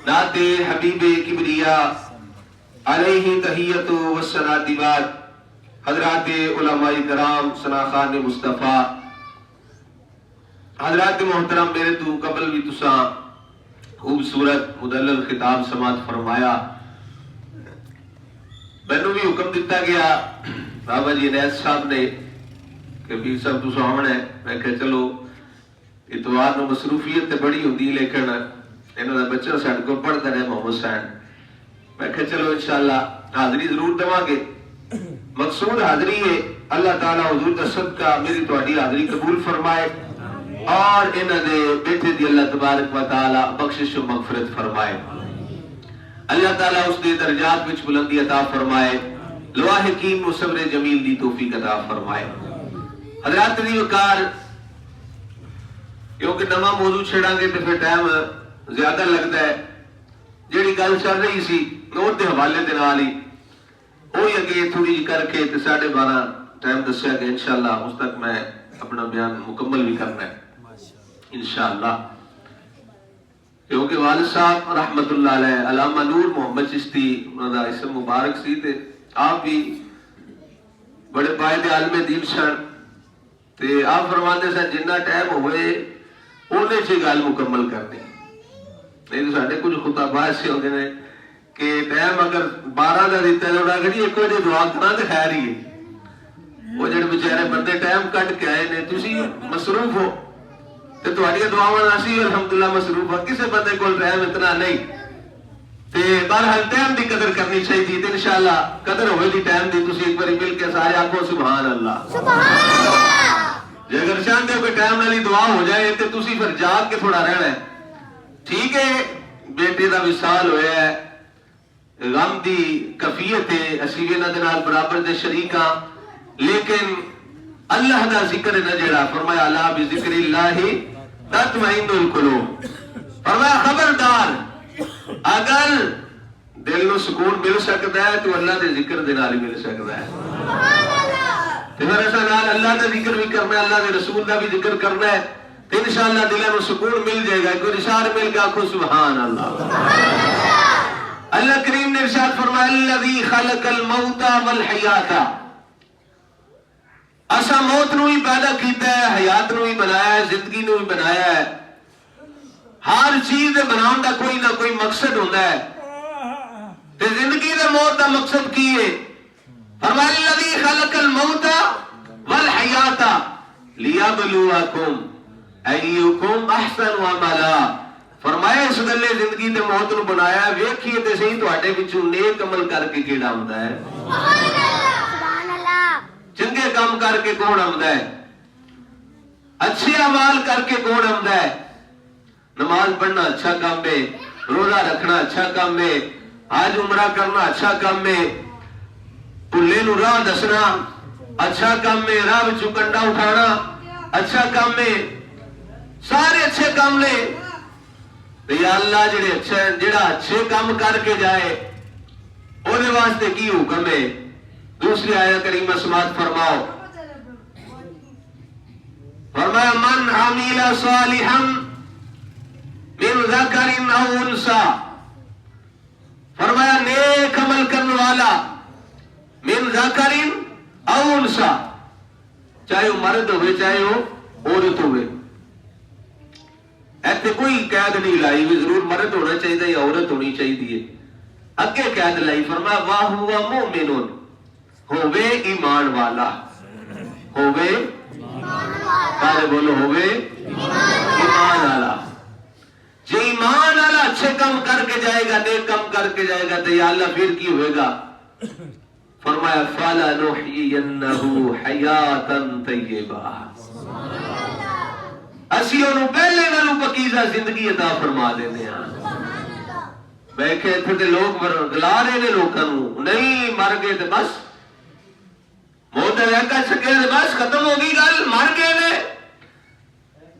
نعت حبیب کبریا علیہ تحیت و ثناء بعد حضرات علماء کرام سناخان مصطفیٰ حضرات محترم میرے تو قبل بھی تساں خوبصورت مدلل خطاب سماعت فرمایا. مینوں بھی حکم دیتا گیا بابا جی نیس صاحب نے کہ پیر صاحب تساں آمنا ہے. میں کہ چلو اتوار نو مصروفیت تے بڑی ہوندی لیکن انہاں دا بچہ ساڈے کول پڑھدا رہے محمد حسین. میں کہ چلو انشاءاللہ حاضری ضرور دواں گے. مقصود حاضری ہے اللہ تعالیٰ حضور دا صدقہ میری تہاڈی حاضری قبول فرمائے اور انہاں دے بیٹے دی اللہ تبارک و تعالیٰ بخشش و مغفرت فرمائے. اللہ تعالیٰ اس دے درجات وچ بلندی عطا فرمائے. لواحقین و صبر جمیل دی توفیق عطا فرمائے. حضرات دی وقار کیونکہ نواں موضوع چھڑاں گے تو پھر ٹائم زیادہ لگتا ہے. جیڑی گل چل رہی سی نوٹ دے حوالے دے نال ہی وہی اگے تھوڑی جی کر کے 12:30 ٹائم دسیا کہ انشاءاللہ اس تک میں اپنا بیان مکمل بھی کرنا ہے انشاءاللہ. کیونکہ والد صاحب رحمت اللہ علیہ علامہ نور محمد چشتی انہوں دا اسم مبارک سی تے آپ بھی بڑے قائد عالم دین سن تے آپ فرماتے سن جنہ ٹائم ہوئے انہیں سے گل مکمل کرنی. نہیں تو ساڈے کچھ خطباء ایسے ہوتے ہیں کہ ٹائم اگر 12 کا دیتا ہے تو جی 1 بجے دعا کرنا تو خیر ہی ہے. وہ جڑے بیچارے بندے ٹائم کٹ کے آئے نے تسی مصروف ہو تے تہاڈیاں دعاواں اسی الحمدللہ مصروف ہاں. کسے بندے کول ٹائم اتنا نہیں تے بہرحال ٹائم دی قدر کرنی چاہیے. تے انشاءاللہ قدر ہوئے دی ٹائم دی تسی ایک بار مل کے سارے آکھو سبحان اللہ سبحان اللہ. جے اگر چاہتے ہو کہ ٹائم والی دعا ہو جائے تے تسی پھر جاگ کے تھوڑا رہنا ہے. ٹھیک ہے بیٹے دا وصال ہویا ہے غم دی کفیت ہے اسی بھی انہاں دے نال برابر دے شریکاں لیکن اللہ دا ذکر نہ جڑا فرمایا الا بذکر اللہ تطمئن القلوب. فرمایا خبردار اگر دل نو سکون مل سکتا ہے تو اللہ دے ذکر دے نال مل سکتا ہے. تے پھر ایسا نال اللہ دا ذکر بھی کرنا ہے اللہ دے رسول دا بھی ذکر کرنا ہے تو انشاءاللہ دلوں کو سکون مل جائے گا. کوئی اشار مل گیا آخو سبحان اللہ. اللہ کریم نے ارشاد فرمایا الذی خلق الموت والحیات. اسا موت نو ہی پیدا کیتا ہے حیات نو ہی بنایا ہے زندگی نو ہی بنایا ہے. ہر چیز دے بناؤن دا کوئی نہ کوئی مقصد ہوتا ہے تے زندگی دے موت دا مقصد کی ہے. فرمایا الذی خلق الموت والحیات لیبلوکم ایوکم احسن عملا. فرمایا اس گلے زندگی تے موت نو بنایا ہے ویکھیے تے صحیح تواڈے وچوں نیک عمل کر کے کیڑا ہوندا ہے سبحان اللہ. چنگے کام کر کے کون آمدا ہے اچھے اعمال کر کے کون آمدا ہے. نماز پڑھنا اچھا کام ہے روزہ رکھنا اچھا کام ہے حج عمرہ کرنا اچھا کام ہے بھلے نو راہ دسنا اچھا کام ہے راہ وچوں کنڈا اٹھانا اچھا کام ہے. سارے اچھے کام نے یا اللہ جڑا اچھے کام کر کے جائے وہ واسطے کی حکم ہے. دوسری آیت کریمہ سماعت فرماؤ. فرمایا من عمل صالحا من ذکر او انثى. فرمایا نیک عمل کرنے والا من ذکر او انثى چاہے وہ مرد ہوئے چاہے وہ عورت ہوئے. ایسے کوئی قید نہیں لائی بھی ضرور مرد ہونا چاہیے یا عورت ہونی چاہیے. اگے قید لائی فرمایا وَهُوَ مُؤْمِنٌ ہووے ایمان والا ہووے سارے بولو ہووے ایمان والا. جی ایمان والا اچھے کام کر کے جائے گا نیک کام کر کے جائے گا تو یا اللہ پھر کی ہوئے گا. فرمایا فَلَنُحْيِيَنَّهُ حَيَاةً طَيِّبَةً. اسی انہوں پہلے نالوں پکیزہ زندگی عطا فرما دینے ہیں. بیٹھے تھے تے لوگ گلا رہے نے لوگوں نہیں مر گئے تے بس موت ہے سکے بس ختم ہو گئی گل مر گئے نے.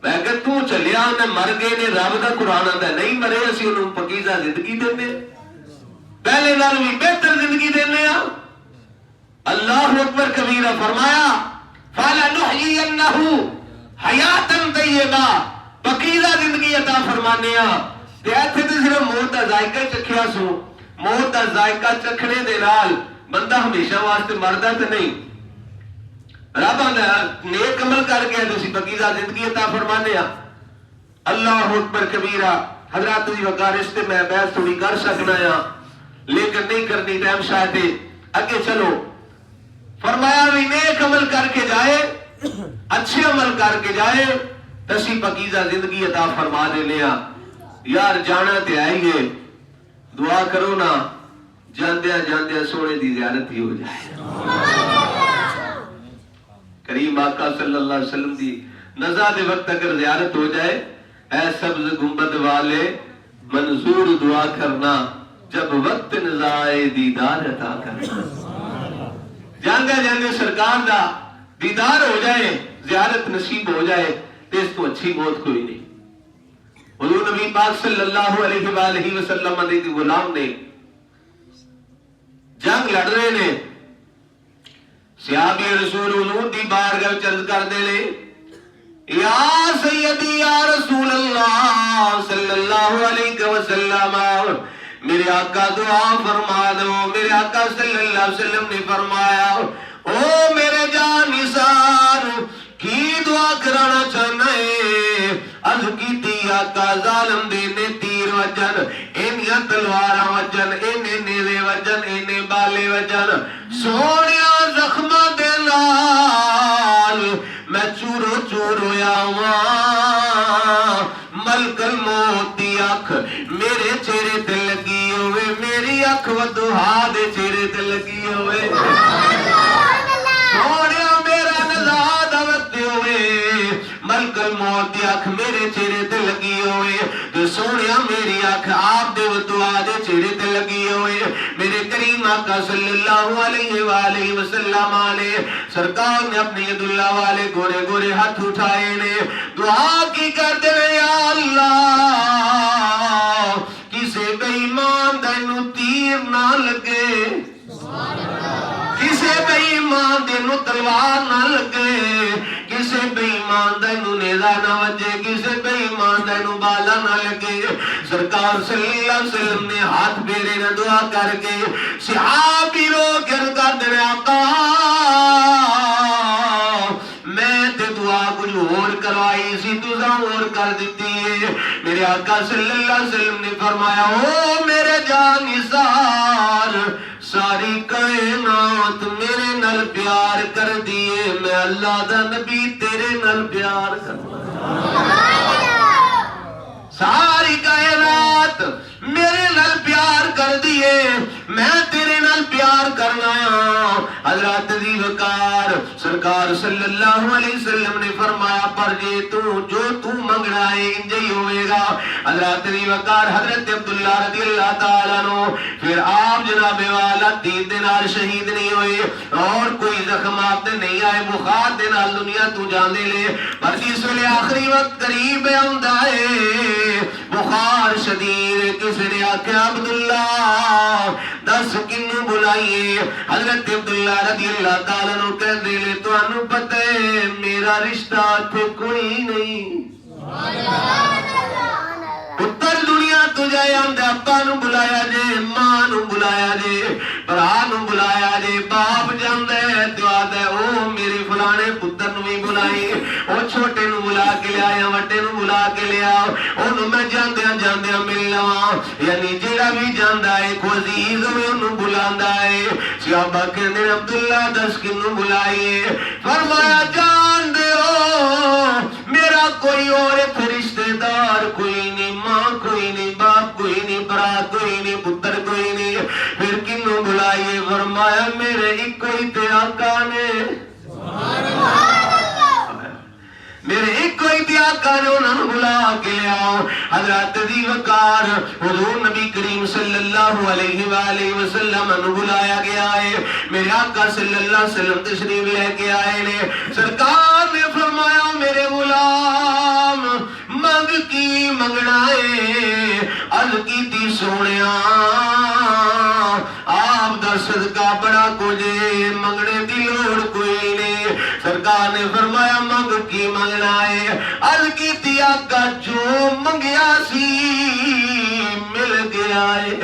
میں کہ تو چلیا نے مر گئے نے رب دا قرآن آتا ہے نہیں مرے اسی انہوں پکیزہ زندگی دینے پہلے نالوں بھی بہتر زندگی دینے ہیں. اللہ اکبر کبیرہ. فرمایا فَلَنُحْيِيَنَّهُ حیاتن طیبہ پکیزہ زندگی عطا فرمانے ہیں. تے ایتھے تے صرف موت دا دا ذائقہ چکھیا سو موت دا ذائقہ چکھنے دے نال بندہ ہمیشہ واسطے مردا تے نہیں رب نیک عمل کر کے تسی پکیزہ زندگی عطا فرمانے ہاں اللہ اکبر کبیرہ حضرات دی وقار اس تے میں بحث تھوڑی کر سکنا ہے لیکن نہیں کرنی ٹائم شاید اگے چلو فرمایا بھی نیک عمل کر کے جائے اچھے عمل کر کے جائے تسی پکیزہ زندگی عطا فرما دے لیا یار جانا تے آئیے دعا کرو نا جاندیا جاندیا سونے دی زیارت ہی ہو جائے کریم آقا صلی اللہ علیہ وسلم دی نزا دے وقت اگر زیارت ہو جائے اے سبز گنبد والے منظور دعا کرنا جب وقت نزائے دیدار عطا کرنا جاندے جاندے سرکار دا دیدار ہو جائے زیارت نصیب ہو جائے تو اس کو اچھی موت کوئی نہیں حضور نبی پاک صلی اللہ علیہ وآلہ وسلم علیہ کے غلام نے جنگ لڑ رہے نے صحابی رسول حضور دی بارگاہ چرز کر دے لے یا سیدی یا رسول اللہ صلی اللہ علیہ وسلم میرے آقا دعا فرما دو میرے آقا صلی اللہ علیہ وسلم نے فرمایا او میرے جان نثار کی دعا کرانا چاہنا ہے عرض کی تھی آقا ظالم دینے تیر وجن انیا تلوارا وجن انے نیوے وجن انے بالے وجن سونیا زخمہ دے لال میں چورو چورو یا وہاں ملک الموت دی اکھ میرے چہرے تے لگی ہوئے میری اکھ ودہا دے چہرے تے لگی ہوئے سونیا میرا نزاد وقت ہوئے ملک الموت دی اکھ میرے چہرے تے لگی ہوئے تو سونیا میری اکھ آپ دے ودہا دے چہرے تے لگی ہوئے میرے کریم آقا صلی اللہ علیہ وآلہ وسلم علیہ سرکار نے اپنی ید اللہ والے گورے گورے ہاتھ اٹھائے نے دعا کی کرتے ہیں یا اللہ کسے بے ایمان دینو تیر نہ لگے کسے بے ایمان دینو تلوار نہ لگے کسے بے ایمان دینو نیزہ نہ وجے کسے بے ایمان دینو بالا نہ لگے سرکار صلی اللہ علیہ وسلم نے ہاتھ بیرے نہ دعا کر کے صحابی رو کر دے آقا میں تے دعا کچھ اور کروائی سی تُزا اور کر دیتی ہے میرے آقا صلی اللہ علیہ وسلم نے فرمایا او میرے جان نثار ساری کائنات میرے نل پیار کر دیے میں اللہ دا نبی تیرے نل پیار کرنا ساری کائنات میرے نل پیار کر دیے میں تیرے نل پیار کرنا حضرات دی وقار سرکار صلی اللہ علیہ وسلم نے فرمایا پر جو تو منگنا ہے انجھے ہوئے گا حضرات دی وقار حضرت عبداللہ رضی اللہ تعالیٰ عنہ پھر آپ جناب والا 3 دن شہید نہیں ہوئے اور کوئی زخم آپ نے نہیں آئے بخار دے نال دنیا تو جانے لے پر جس ویلے آخری وقت قریب آندا ہے بخار شدید کسی نے آکھا عبداللہ دس کنوں بلائیے حضرت عبداللہ رضی اللہ تعالیٰ عنہ کہہ دے لے تو انہوں پتہ ہے میرا رشتہ تھے کوئی نہیں پتر دنیا تجھے آندے اپا نو بلایا جے ماں نو بلایا جے برا نو بلایا جے باپ جاندے تو آدھے او میرے فلانے پتر نو بھی بلائی او چھوٹے نو بلا کے لیا یا وٹے نو بلا کے لیا انہوں میں جاندیا ملنا یعنی جیڑا بھی جاندہ ہے کو عزیز میں انہوں بلاندہ ہے صحابہ کہنے عبداللہ 10 کنوں بلائیے فرمایا جان دے ہو میرا کوئی اور رشتہ دار کوئی نہیں ماں کوئی نہیں باپ کوئی نہیں برات کوئی نہیں پتر کوئی نہیں پھر کنوں بلائیے فرمایا میرے ایک کوئی تے آقا نے میرے ایک کوئی تے آقا نے انہوں بلا کے لیا حضرات دی وقار حضور نبی کریم صلی اللہ علیہ وآلہ وسلم انہوں بلایا گیا ہے میرے آقا صلی اللہ علیہ وسلم تشریف لے کے آئے نے سرکار نے فرمایا میرے غلام منگ کی منگنا ہے عرض کی تھی سونیا آپ دا صدقہ بڑا کجے منگنے دی لوڑ کوئی نہیں سرکار نے فرمایا منگ کی منگنا ہے عرض کی تھی آقا جو منگیا سی مل گیا آئے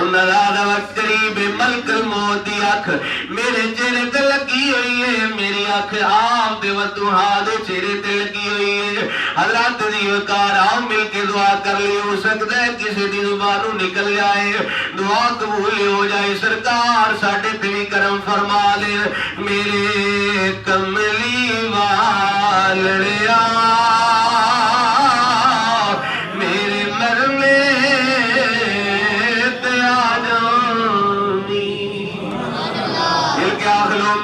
نظارہ وقت قریب ملک الموت دی اکھ میرے چہرے تے لگی ہوئی ہے میری اکھ آپ دے وضحا دے چہرے تے لگی ہوئی ہے حضرات دی وقار آؤ مل کے دعا کر لی ہو سکتا ہے کسی دی زبانوں نکل جائے دعا قبول ہو جائے سرکار ساڑھے تے بھی کرم فرما دے میرے کملی والڑیا میرے مرنے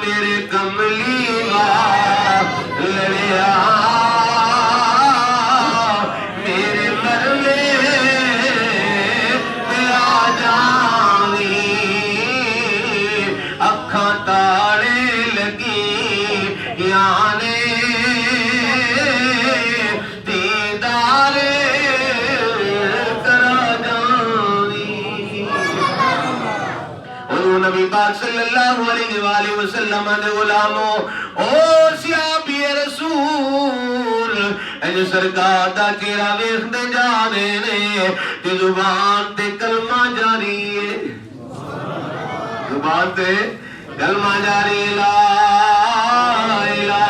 میرے کملی والڑیا میرے مرنے تے آ جانی اکھاں تاڑے لگی یانے دیدار کرا جانی حضور نبی پاک صلی اللہ علیہ وآلہ وسلم دے غلاموں او صحابی رسول اج سرکار دا چہرہ ویکھدے جانے نے تے زبان تے کلمہ جاری ہے زبان تے کلمہ جاری لا الہ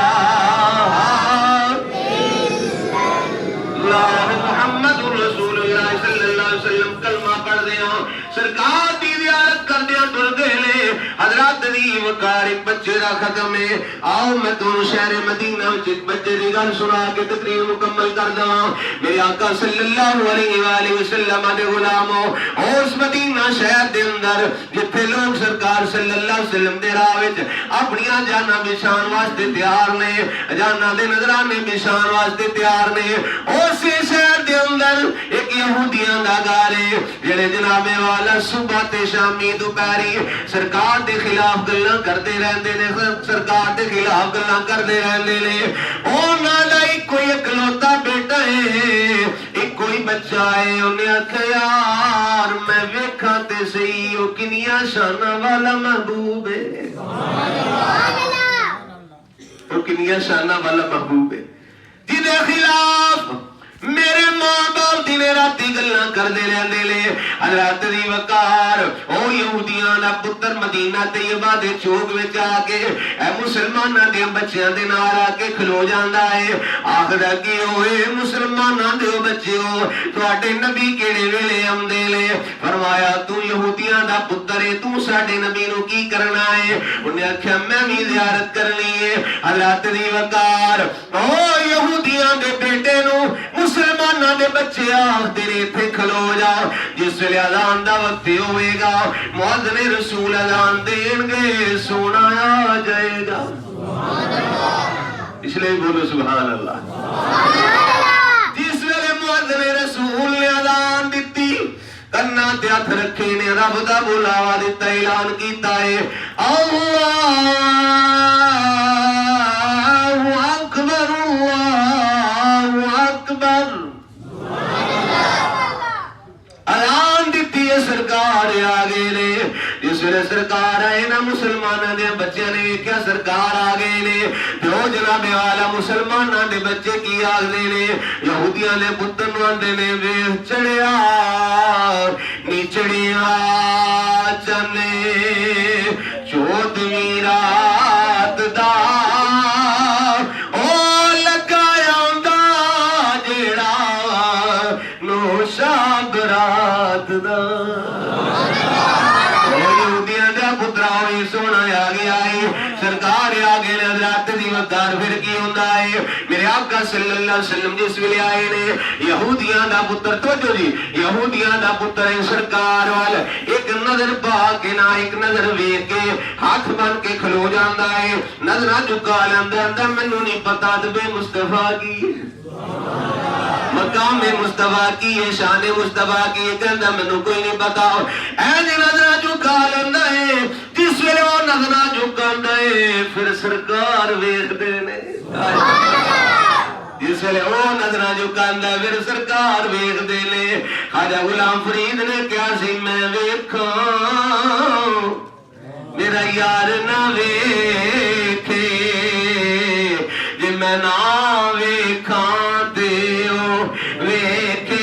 اللہ محمد رسول اللہ صلی اللہ علیہ وسلم کلمہ پڑھ دیا سرکار دی زیارت کر دیا ٹر گئے لے حضرات دی وقار ایک بچے دا ختم ہے آؤ میں دونوں شہر مدینہ ایک بچے دی گل سنا کے تقریر مکمل کر دوا میرے آقا صلی اللہ علیہ وآلہ وسلم دے غلاموں اس مدینہ شہر دے اندر جتھے لوگ سرکار صلی اللہ علیہ وسلم دے راہ وچ اپنیاں جاناں بچھان واسطے تیار نے جاناں دے نظرانے بچھان واسطے تیار نے اسی شہر دے اندر ایک یہودیاں دا گھر ہے جڑے جناب والا صبح تے شامی دوپہری سرکار دے خلاف گلاں کردے رہندے نے سرکار دے خلاف گلاں کردے رہندے نے انہاں دا کوئی اکلوتا بیٹا ہے ایک کوئی بچہ ہے انہیں آکھیا یار میں ویکھاں تے صحیح او کنیاں شاناں والا محبوب ہے او کنیاں شاناں والا محبوب ہے جدے خلاف میرے ماں باپ دن راتی گلاں کردے رہندے لے حضرات دی وقار او یہودیاں دا پتر مدینہ طیبہ دے چوک وچ آ کے اے مسلماناں دے بچیاں دے نال آ کے کھلو جاندا ہے آکھدا کہ اوے مسلماناں دے بچیو تواڈے نبی کیڑے ویلے آندے لے فرمایا تو یہودیاں دا پتر ہے تو ساڈے نبی نو کی کرنا ہے انہیں آکھیا میں بھی زیارت کرنی ہے حضرات دی وقار او یہودیاں دے بیٹے نو مسلمانہ دے بچے آخ تیرے تھے کھلو جاؤ جس لئے اذان دا وقت ہوئے گا مؤذن رسول اذان دین گے سونا آ جائے گا اس لئے بولو سبحان اللہ جس لئے مؤذن رسول نے اذان دیتی کرنا تے ہاتھ رکھے نے رب دا بلاوا دیتا اعلان کیتا ہے اللہ اکبر اللہ اکبر اعلان دیتی ہے سرکار آگے نے جس ویلے سرکار آئے نا مسلمانوں دے بچے نے کیا سرکار آگے نے جو جناب والا مسلمانوں دے بچے کی آگے نے یہودیاں دے پتر نو آندے نے ویکھ چڑھیا نیچڑیا چنے چودویں رات دا رات دا یہودیاں دا پترا ہوئی سونا آگے آئی سرکار آگے نے حضرات دی وقار پھر کی ہوندہ ہے میرے آقا صلی اللہ علیہ وسلم جس ویلے آئے نے یہودیاں دا پتر توجہ جی یہودیاں دا پتر ہے سرکار والا ایک نظر پا کے نہ ایک نظر ویکھ کے ہاتھ بن کے کھلو جاندہ ہے نظرہ چکا لیندہ منو نہیں پتا دبے مصطفیٰ کی مقام مصطفیٰ کی ہے شان مصطفیٰ کی ہے کہندہ منو کوئی نہیں بتاؤ ایجی نظرہ چکا لیندہ ہے جس ویلے وہ نظرہ چکا لیندہ ہے پھر سرکار ویکھ دینے جس ویلے وہ نظرہ چکا لیندہ ہے پھر سرکار ویکھ دینے خواجہ غلام فرید نے کیا سی میں ویکھاں میرا یار نہ ویکھے جی میں نہ ویکھاں ویکھے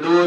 2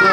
2